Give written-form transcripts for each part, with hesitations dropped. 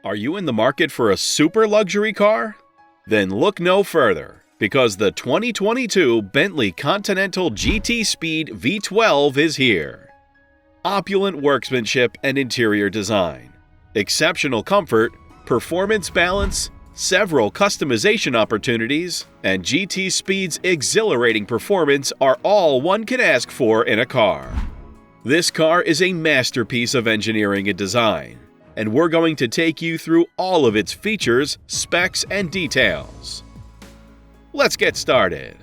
Are you in the market for a super luxury car? Then look no further, because the 2022 Bentley Continental GT Speed V12 is here. Opulent workmanship and interior design, exceptional comfort, performance balance, several customization opportunities, and GT Speed's exhilarating performance are all one can ask for in a car. This car is a masterpiece of engineering and design, and we're going to take you through all of its features, specs, and details. Let's get started.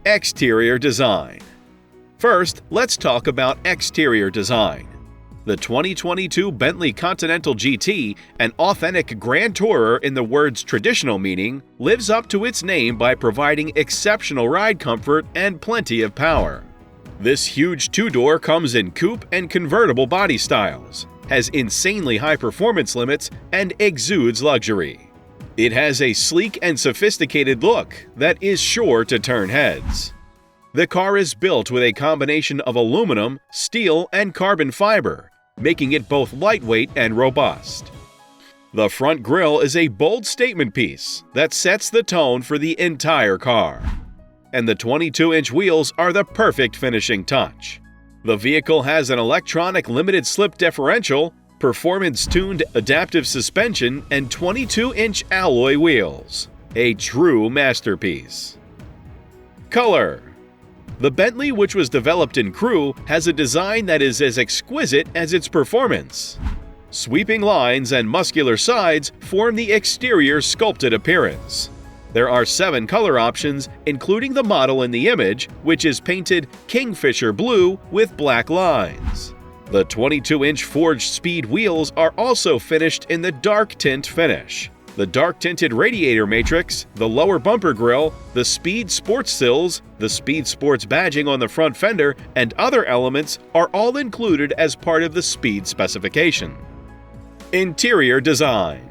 Exterior design. First, let's talk about exterior design. The 2022 Bentley Continental GT, an authentic grand tourer in the word's traditional meaning, lives up to its name by providing exceptional ride comfort and plenty of power. This huge two-door comes in coupe and convertible body styles, has insanely high performance limits, and exudes luxury. It has a sleek and sophisticated look that is sure to turn heads. The car is built with a combination of aluminum, steel, and carbon fiber, making it both lightweight and robust. The front grille is a bold statement piece that sets the tone for the entire car. And the 22-inch wheels are the perfect finishing touch. The vehicle has an electronic limited slip differential, performance-tuned adaptive suspension, and 22-inch alloy wheels. A true masterpiece. Color. The Bentley, which was developed in crew, has a design that is as exquisite as its performance. Sweeping lines and muscular sides form the exterior's sculpted appearance. There are 7 color options, including the model in the image, which is painted kingfisher blue with black lines. The 22-inch forged speed wheels are also finished in the dark tint finish. The dark tinted radiator matrix, the lower bumper grille, the Speed Sports sills, the Speed Sports badging on the front fender, and other elements are all included as part of the Speed specification. Interior design.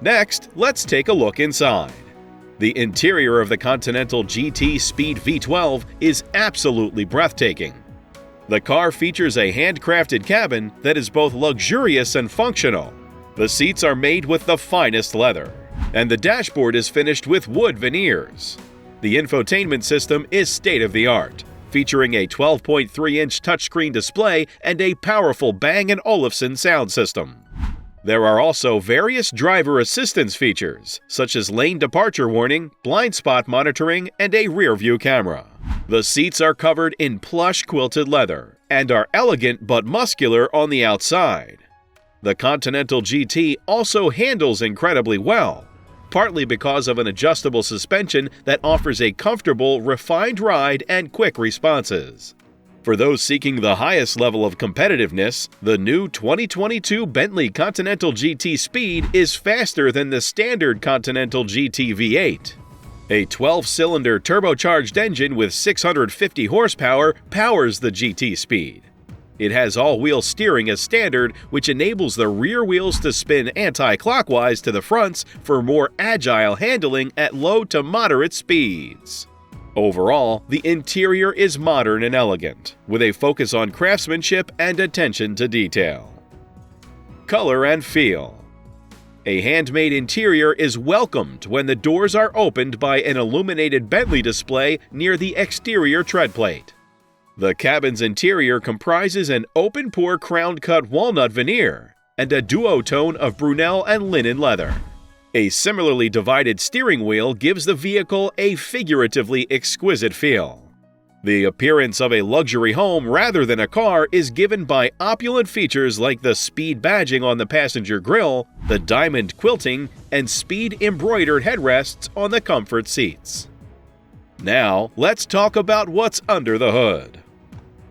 Next, let's take a look inside. The interior of the Continental GT Speed V12 is absolutely breathtaking. The car features a handcrafted cabin that is both luxurious and functional. The seats are made with the finest leather, and the dashboard is finished with wood veneers. The infotainment system is state-of-the-art, featuring a 12.3-inch touchscreen display and a powerful Bang & Olufsen sound system. There are also various driver assistance features, such as lane departure warning, blind spot monitoring, and a rear-view camera. The seats are covered in plush quilted leather and are elegant but muscular on the outside. The Continental GT also handles incredibly well, partly because of an adjustable suspension that offers a comfortable, refined ride and quick responses. For those seeking the highest level of competitiveness, the new 2022 Bentley Continental GT Speed is faster than the standard Continental GT V8. A 12-cylinder turbocharged engine with 650 horsepower powers the GT Speed. It has all-wheel steering as standard, which enables the rear wheels to spin anti-clockwise to the fronts for more agile handling at low to moderate speeds. Overall, the interior is modern and elegant, with a focus on craftsmanship and attention to detail. Color and feel. A handmade interior is welcomed when the doors are opened by an illuminated Bentley display near the exterior tread plate. The cabin's interior comprises an open-pore crown-cut walnut veneer and a duotone of Brunel and linen leather. A similarly divided steering wheel gives the vehicle a figuratively exquisite feel. The appearance of a luxury home rather than a car is given by opulent features like the Speed badging on the passenger grille, the diamond quilting, and Speed embroidered headrests on the comfort seats. Now, let's talk about what's under the hood.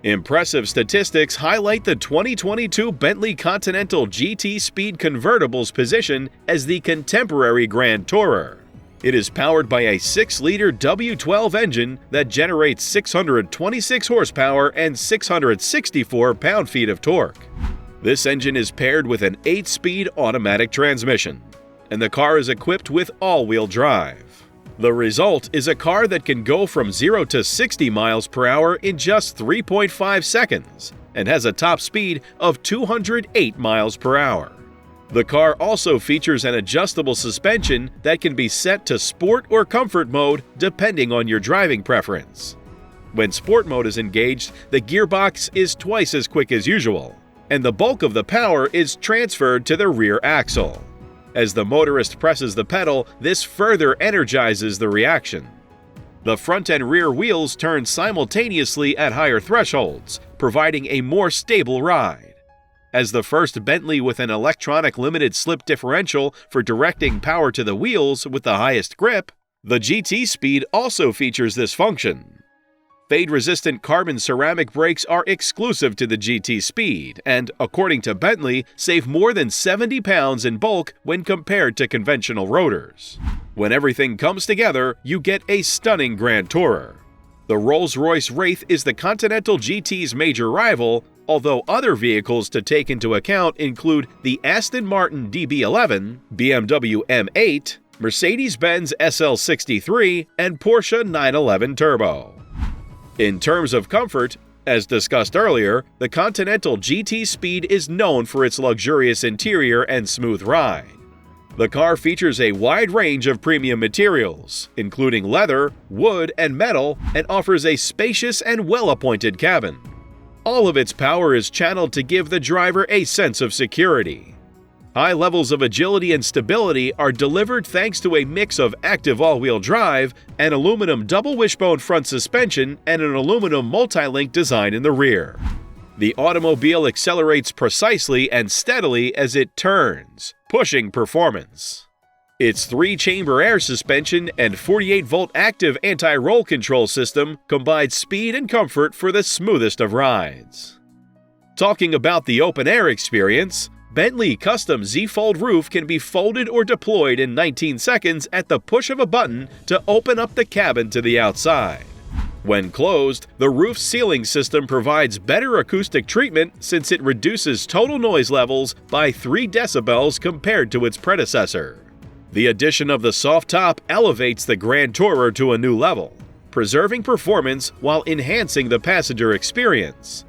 Impressive statistics highlight the 2022 Bentley Continental GT Speed Convertible's position as the contemporary grand tourer. It is powered by a 6-liter W12 engine that generates 626 horsepower and 664 pound-feet of torque. This engine is paired with an 8-speed automatic transmission, and the car is equipped with all-wheel drive. The result is a car that can go from 0 to 60 miles per hour in just 3.5 seconds and has a top speed of 208 miles per hour. The car also features an adjustable suspension that can be set to sport or comfort mode depending on your driving preference. When sport mode is engaged, the gearbox is twice as quick as usual, and the bulk of the power is transferred to the rear axle. As the motorist presses the pedal, this further energizes the reaction. The front and rear wheels turn simultaneously at higher thresholds, providing a more stable ride. As the first Bentley with an electronic limited slip differential for directing power to the wheels with the highest grip, the GT Speed also features this function. Fade-resistant carbon ceramic brakes are exclusive to the GT Speed and, according to Bentley, save more than 70 pounds in bulk when compared to conventional rotors. When everything comes together, you get a stunning Grand Tourer. The Rolls-Royce Wraith is the Continental GT's major rival, although other vehicles to take into account include the Aston Martin DB11, BMW M8, Mercedes-Benz SL63, and Porsche 911 Turbo. In terms of comfort, as discussed earlier, the Continental GT Speed is known for its luxurious interior and smooth ride. The car features a wide range of premium materials, including leather, wood, and metal, and offers a spacious and well-appointed cabin. All of its power is channeled to give the driver a sense of security. High levels of agility and stability are delivered thanks to a mix of active all-wheel drive, an aluminum double wishbone front suspension, and an aluminum multi-link design in the rear. The automobile accelerates precisely and steadily as it turns, pushing performance. Its 3-chamber air suspension and 48-volt active anti-roll control system combine speed and comfort for the smoothest of rides. Talking about the open-air experience, Bentley Custom Z-Fold roof can be folded or deployed in 19 seconds at the push of a button to open up the cabin to the outside. When closed, the roof sealing system provides better acoustic treatment since it reduces total noise levels by 3 decibels compared to its predecessor. The addition of the soft top elevates the Grand Tourer to a new level, preserving performance while enhancing the passenger experience.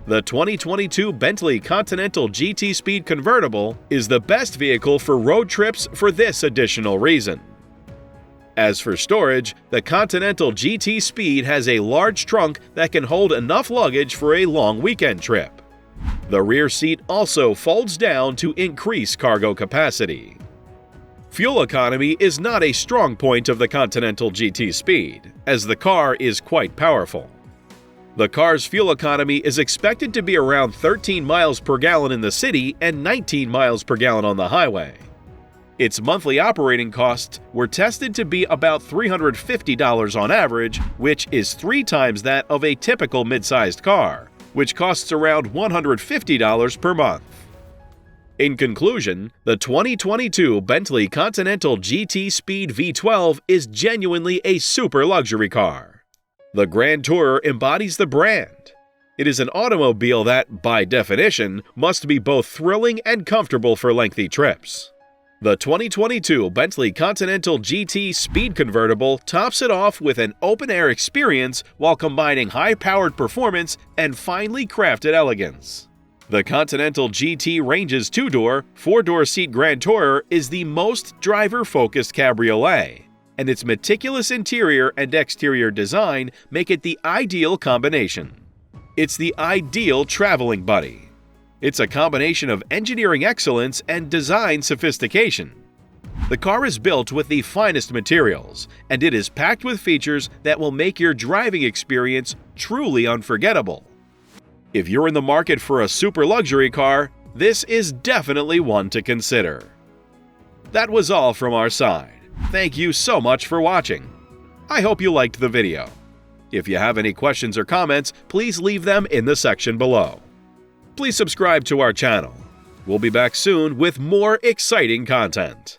The 2022 Bentley Continental GT Speed Convertible is the best vehicle for road trips for this additional reason. As for storage, the Continental GT Speed has a large trunk that can hold enough luggage for a long weekend trip. The rear seat also folds down to increase cargo capacity. Fuel economy is not a strong point of the Continental GT Speed, as the car is quite powerful. The car's fuel economy is expected to be around 13 miles per gallon in the city and 19 miles per gallon on the highway. Its monthly operating costs were tested to be about $350 on average, which is 3 times that of a typical mid-sized car, which costs around $150 per month. In conclusion, the 2022 Bentley Continental GT Speed V12 is genuinely a super luxury car. The Grand Tourer embodies the brand. It is an automobile that, by definition, must be both thrilling and comfortable for lengthy trips. The 2022 Bentley Continental GT Speed Convertible tops it off with an open-air experience while combining high-powered performance and finely crafted elegance. The Continental GT Range's 2-door, 4-door seat Grand Tourer is the most driver-focused cabriolet, and its meticulous interior and exterior design make it the ideal combination. It's the ideal traveling buddy. It's a combination of engineering excellence and design sophistication. The car is built with the finest materials, and it is packed with features that will make your driving experience truly unforgettable. If you're in the market for a super luxury car, this is definitely one to consider. That was all from our side. Thank you so much for watching. I hope you liked the video. If you have any questions or comments, please leave them in the section below. Please subscribe to our channel. We'll be back soon with more exciting content.